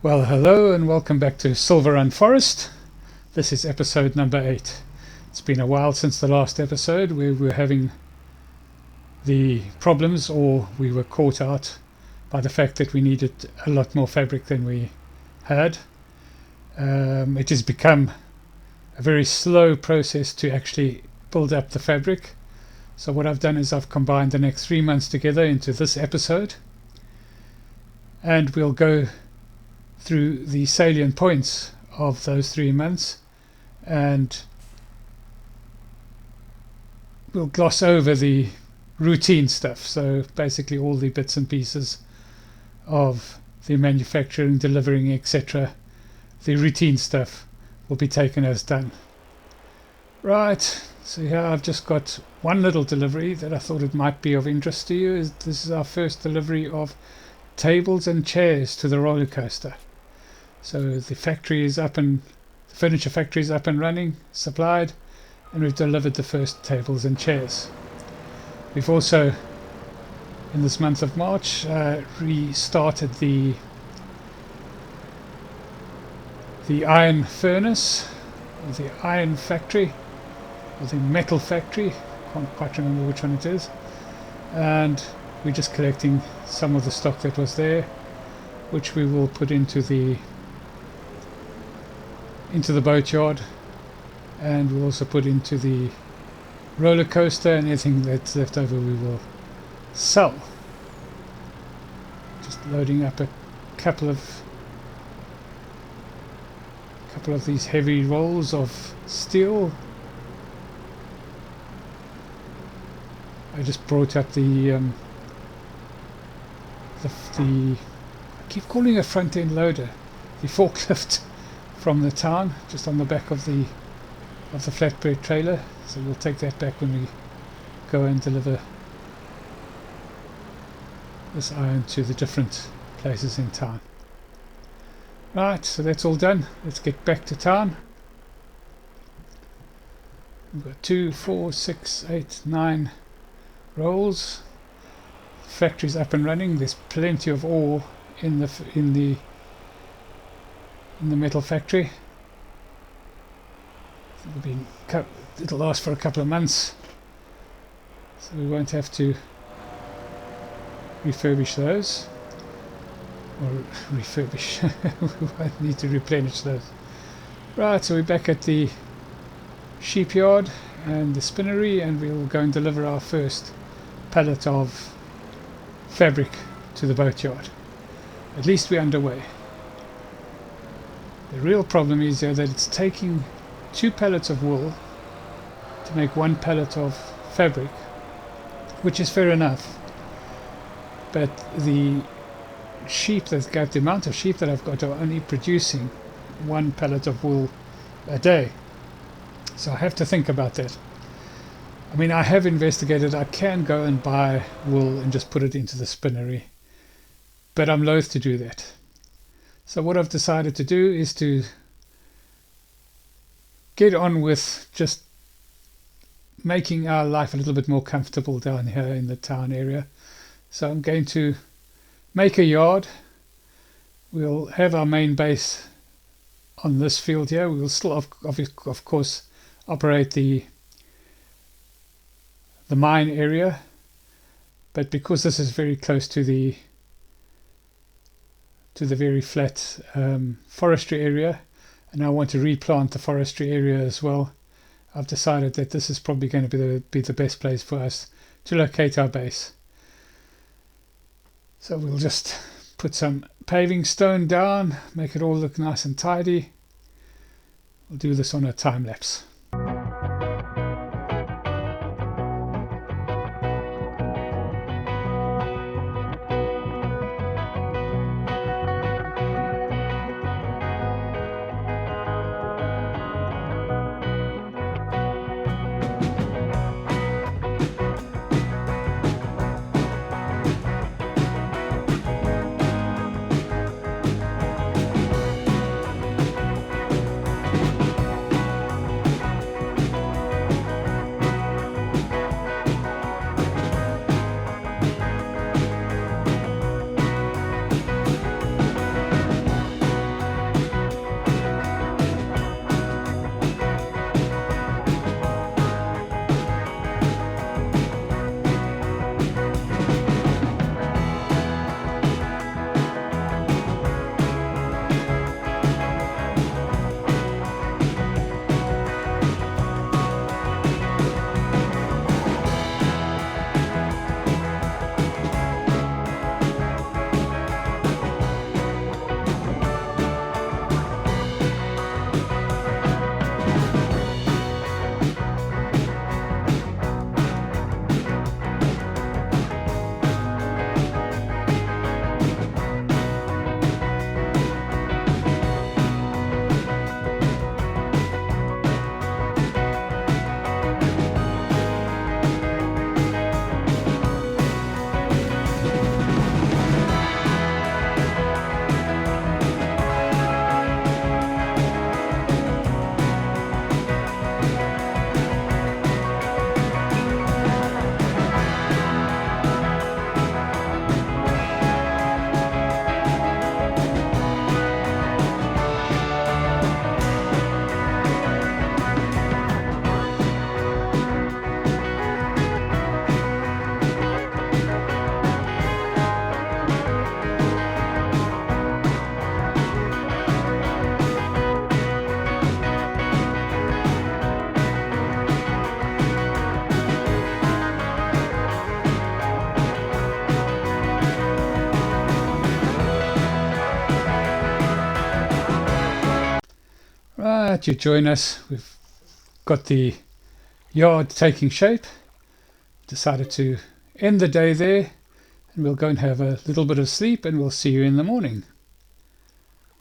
Well, hello and welcome back to Silverrun Forest. This is episode number 8. It's been a while since the last episode where we were having the problems, or we were caught out by the fact that we needed a lot more fabric than we had. It has become a very slow process to actually build up the fabric. So what I've done is I've combined the next 3 months together into this episode, and we'll go through the salient points of those 3 months, and we'll gloss over the routine stuff. So basically all the bits and pieces of the manufacturing, delivering, etc. The routine stuff will be taken as done. Right, so here I've just got one little delivery that I thought it might be of interest to you. This is our first delivery of tables and chairs to the roller coaster. So the factory is up, and the furniture factory is up and running, supplied, and we've delivered the first tables and chairs. We've also, in this month of March, restarted the iron furnace, or the iron factory, or the metal factory. Can't quite remember which one it is. And we're just collecting some of the stock that was there, which we will put into the boatyard, and we'll also put into the roller coaster, and anything that's left over we will sell. Just loading up a couple of these heavy rolls of steel. I just brought up the I keep calling it a front end loader, the forklift from the town, just on the back of the flatbed trailer. So we'll take that back when we go and deliver this iron to the different places in town. Right, so that's all done. Let's get back to town. We've got 2, 4, 6, 8, 9 rolls. The factory's up and running. There's plenty of ore in the metal factory. It'll last for a couple of months, so we won't have to refurbish those, or refurbish. We won't need to replenish those. Right, so we're back at the sheep yard and the spinnery, and we'll go and deliver our first pallet of fabric to the boatyard. At least we're underway. The real problem is that it's taking 2 pallets of wool to make 1 pallet of fabric, which is fair enough. But the amount of sheep that I've got are only producing 1 pallet of wool a day. So I have to think about that. I mean, I have investigated. I can go and buy wool and just put it into the spinnery, but I'm loath to do that. So what I've decided to do is to get on with just making our life a little bit more comfortable down here in the town area. So I'm going to make a yard. We'll have our main base on this field here. We will still of course operate the mine area, but because this is very close to the very flat forestry area, and I want to replant the forestry area as well, I've decided that this is probably going to be the best place for us to locate our base. So we'll just put some paving stone down, make it all look nice and tidy. We'll do this on a time lapse. Right, you join us. We've got the yard taking shape. Decided to end the day there, and we'll go and have a little bit of sleep, and we'll see you in the morning.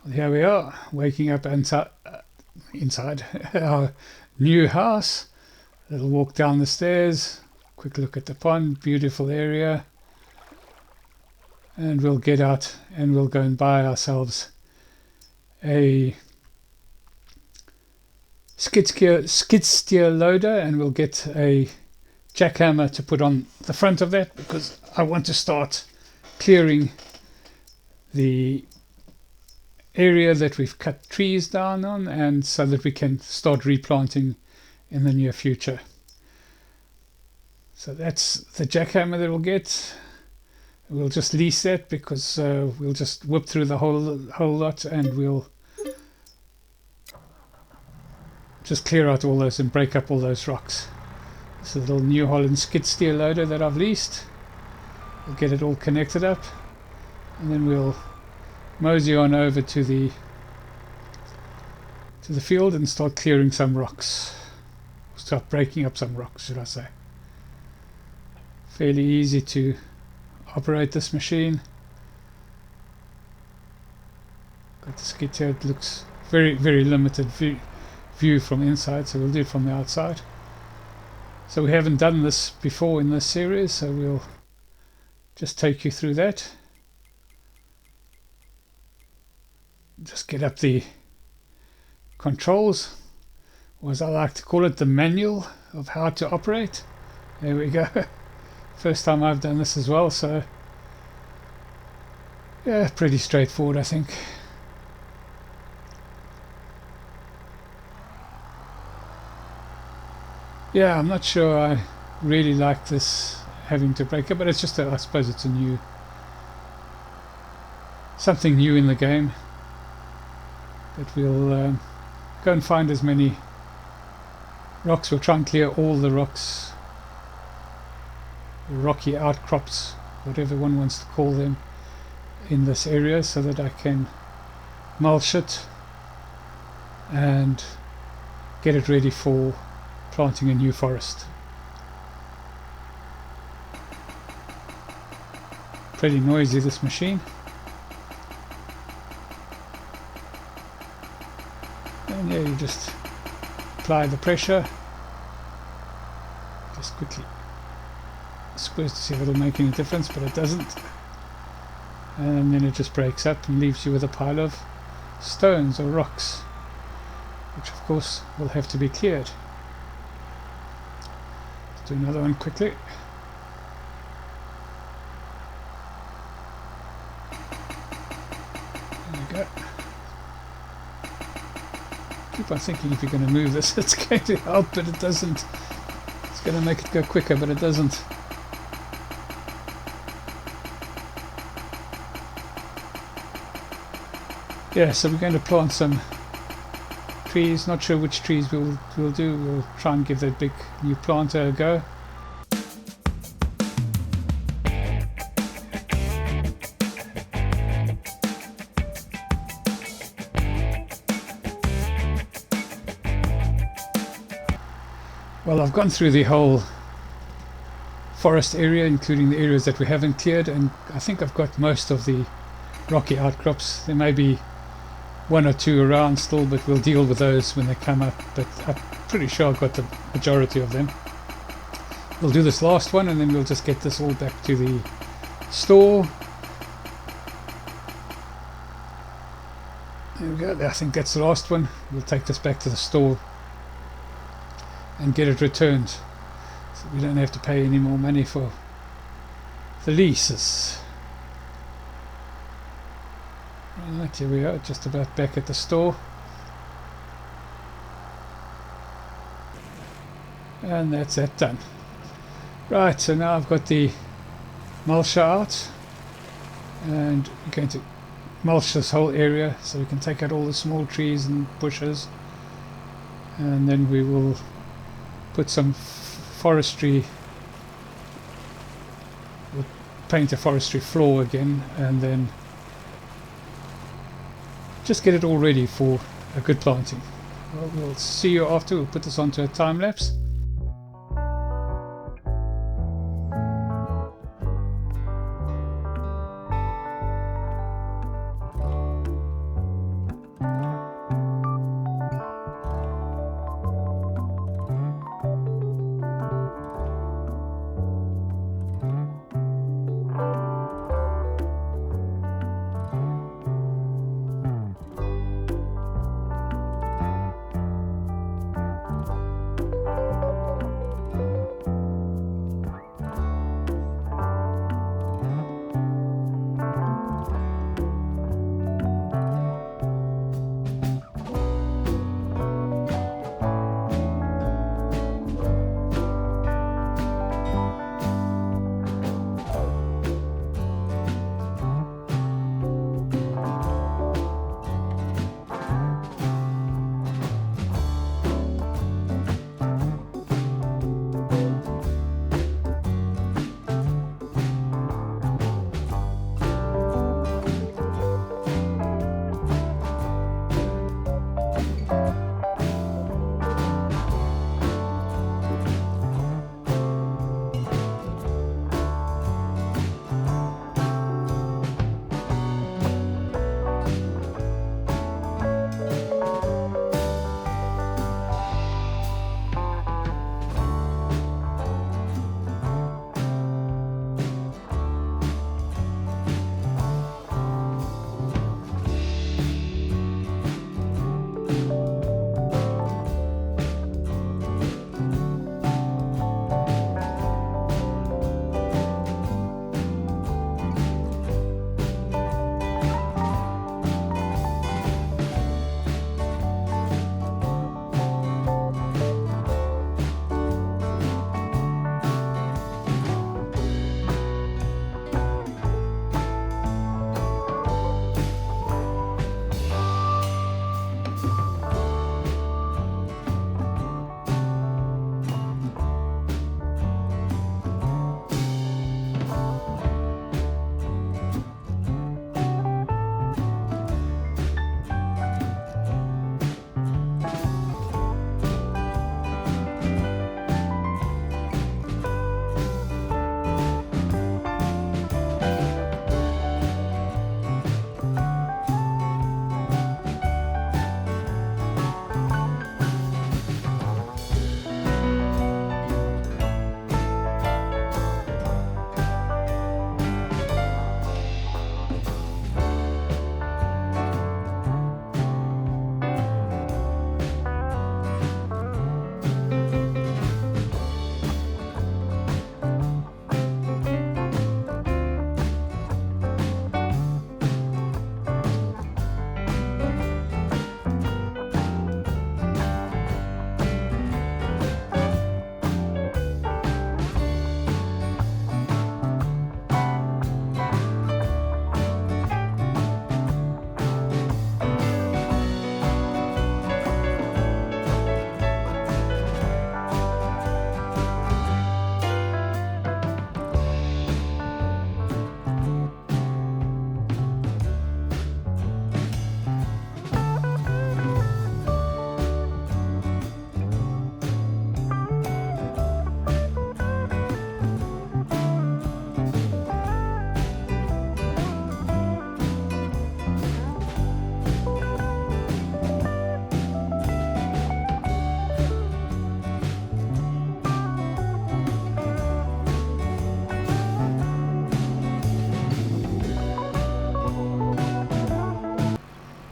Well, here we are, waking up inside our new house. A little walk down the stairs, quick look at the pond, beautiful area. And we'll get out and we'll go and buy ourselves a skid steer loader, and we'll get a jackhammer to put on the front of that, because I want to start clearing the area that we've cut trees down on, and so that we can start replanting in the near future. So that's the jackhammer that we'll get. We'll just lease that, because we'll just whip through the whole lot, and we'll just clear out all those and break up all those rocks. This is a little New Holland skid steer loader that I've leased. We'll get it all connected up, and then we'll mosey on over to the field and start clearing some rocks. Start breaking up some rocks, should I say. Fairly easy to operate this machine. Got the skid here. It looks very limited view from inside, so we'll do it from the outside. So we haven't done this before in this series, so we'll just take you through that. Just get up the controls, or as I like to call it, the manual of how to operate. There we go. First time I've done this as well, so yeah, pretty straightforward, I think. Yeah, I'm not sure I really like this having to break it, but it's just I suppose it's something new in the game, that we'll go and find as many rocks. We'll try and clear all the rocks, rocky outcrops, whatever one wants to call them, in this area, so that I can mulch it and get it ready for planting a new forest. Pretty noisy, this machine. And yeah, you just apply the pressure. Just quickly. I'm supposed to see if it'll make any difference, but it doesn't. And then it just breaks up and leaves you with a pile of stones or rocks, which of course will have to be cleared. Let's do another one quickly. There we go. Keep on thinking if you're going to move this, it's going to help, but it doesn't. It's going to make it go quicker, but it doesn't. Yeah, so we're going to plant some trees. Not sure which trees we'll do. We'll try and give that big new planter a go. Well, I've gone through the whole forest area, including the areas that we haven't cleared, and I think I've got most of the rocky outcrops. There may be one or two around still, but we'll deal with those when they come up, but I'm pretty sure I've got the majority of them. We'll do this last one, and then we'll just get this all back to the store. There we go. I think that's the last one. We'll take this back to the store and get it returned, so we don't have to pay any more money for the leases. Right, here we are, just about back at the store. And that's that done. Right, so now I've got the mulcher out, and we're going to mulch this whole area, so we can take out all the small trees and bushes, and then we will put some forestry, we'll paint a forestry floor again, and then just get it all ready for a good planting. Well, we'll see you after. We'll put this onto a time lapse.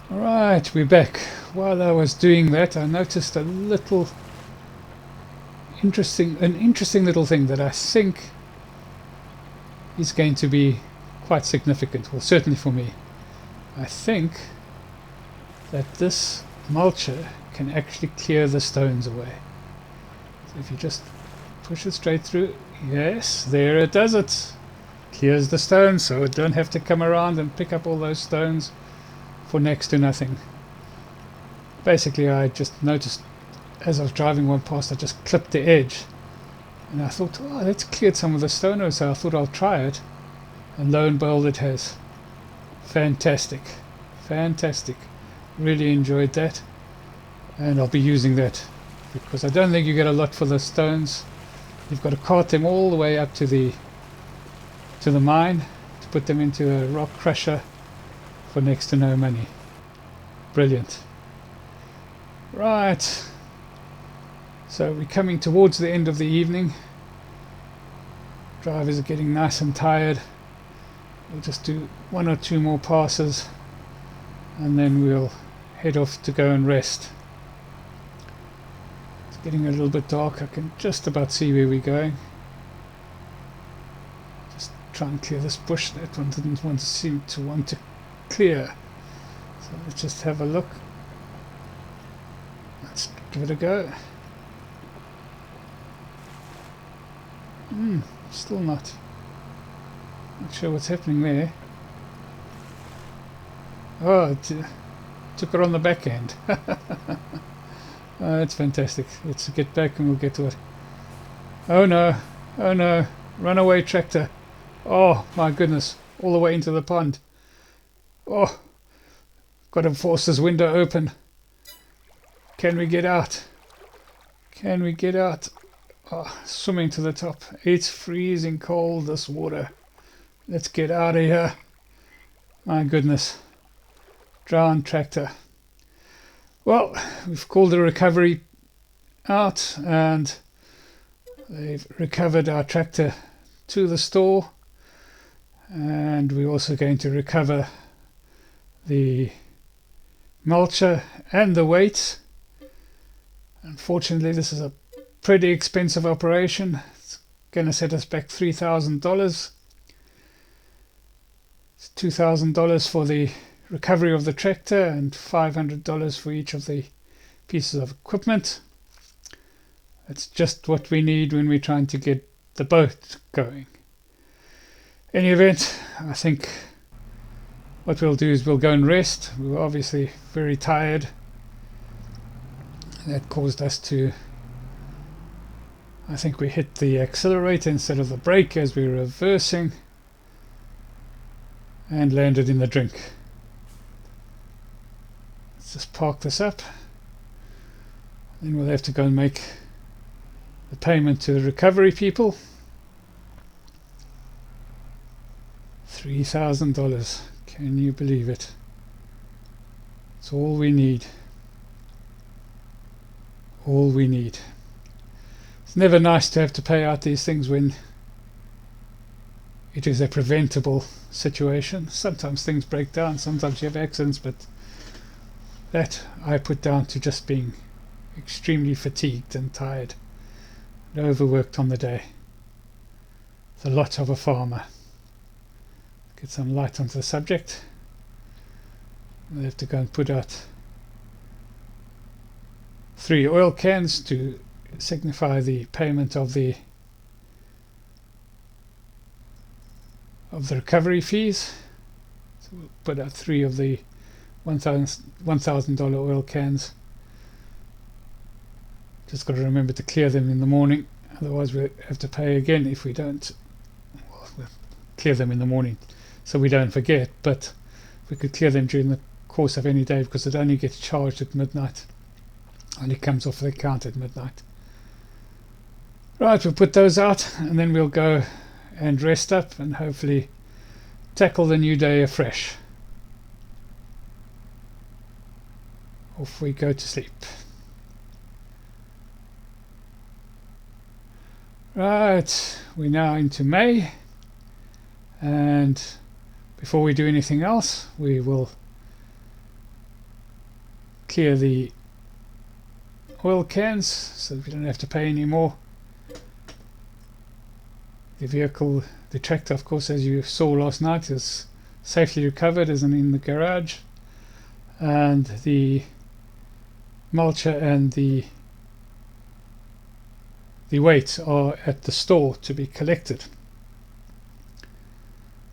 Right, we're back. While I was doing that, I noticed a little interesting little thing that I think is going to be quite significant, well, certainly for me. I think that this mulcher can actually clear the stones away. So if you just push it straight through, yes, there it does it. Clears the stones, so it don't have to come around and pick up all those stones for next to nothing. Basically, I just noticed as I was driving one past, I just clipped the edge, and I thought, oh, that's cleared some of the stone away, so I thought I'll try it, and lo and behold, it has. Fantastic, fantastic. Really enjoyed that. and I'll be using that because I don't think you get a lot for the stones. You've got to cart them all the way up to the mine to put them into a rock crusher for next to no money. Brilliant. Right, so we're coming towards the end of the evening. Drivers are getting nice and tired. We'll just do 1 or 2 more passes and then we'll head off to go and rest. It's getting a little bit dark. I can just about see where we're going. Just try and clear this bush. That one didn't seem to want to clear. So let's just have a look. Let's give it a go. Still not sure what's happening there. Oh, it took her on the back end. That's fantastic. Let's get back and we'll get to it. Oh no, oh no, runaway tractor. Oh my goodness, all the way into the pond. Oh, got to force this window open. Can we get out? Can we get out? Oh, swimming to the top. It's freezing cold, this water. Let's get out of here. My goodness. Drowned tractor. Well, we've called the recovery out and they've recovered our tractor to the store, and we're also going to recover the mulcher and the weights. Unfortunately, this is a pretty expensive operation. It's going to set us back $3,000. It's $2,000 for the recovery of the tractor and $500 for each of the pieces of equipment. That's just what we need when we're trying to get the boat going. In any event, I think what we'll do is we'll go and rest. We were obviously very tired. That caused us to, I think we hit the accelerator instead of the brake as we were reversing and landed in the drink. Let's just park this up. Then we'll have to go and make the payment to the recovery people. $3,000. Can you believe it? It's all we need. All we need. It's never nice to have to pay out these things when it is a preventable situation. Sometimes things break down, sometimes you have accidents, but that I put down to just being extremely fatigued and tired and overworked on the day. The lot of a farmer. Get some light onto the subject. We'll have to go and put out 3 oil cans to signify the payment of the recovery fees. So we'll put out 3 of the $1,000 oil cans. Just got to remember to clear them in the morning, otherwise we'll have to pay again if we don't. Well, we'll clear them in the morning so we don't forget, but we could clear them during the course of any day because it only gets charged at midnight. Only comes off the account at midnight. Right, we'll put those out and then we'll go and rest up and hopefully tackle the new day afresh. Off we go to sleep. Right, we're now into May, and before we do anything else we will clear the oil cans so that we don't have to pay any more. The vehicle, the tractor, of course, as you saw last night, is safely recovered, isn't in the garage, and the mulcher and the weights are at the store to be collected.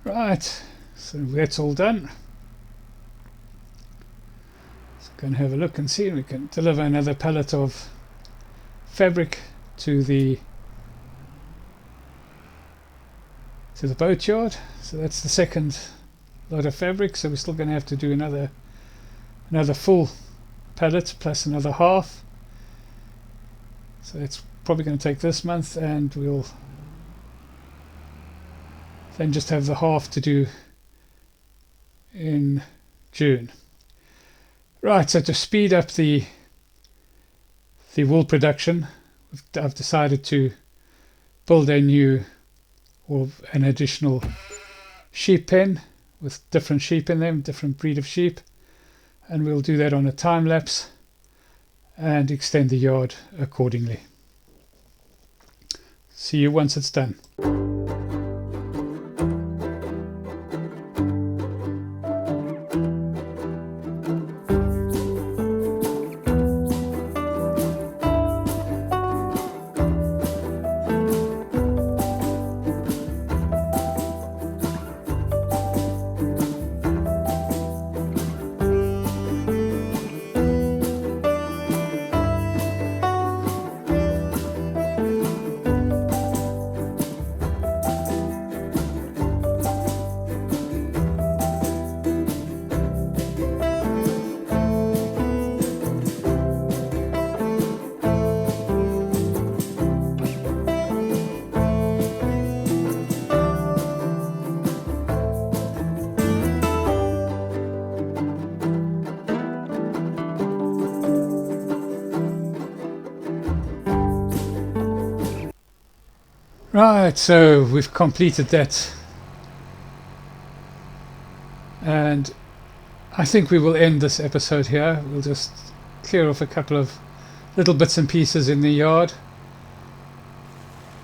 Right, so that's all done. Let's go and have a look and see if we can deliver another pallet of fabric to the boatyard. So that's the second lot of fabric, so we're still going to have to do another full pallet plus another half. So it's probably going to take this month, and we'll then just have the half to do in June. Right, so to speed up the wool production, I've decided to build a new or an additional sheep pen with different sheep in them, different breed of sheep, and we'll do that on a time lapse and extend the yard accordingly. See you once it's done. Right, so we've completed that, and I think we will end this episode here. We'll just clear off a couple of little bits and pieces in the yard.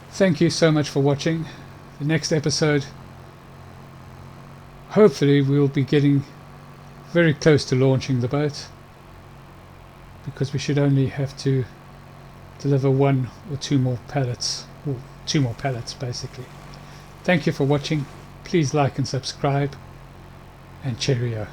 Thank you so much for watching. The next episode, hopefully we'll be getting very close to launching the boat, because we should only have to deliver 1 or 2 more pallets, or 2 more pallets basically. Thank you for watching. Please like and subscribe, and cheerio.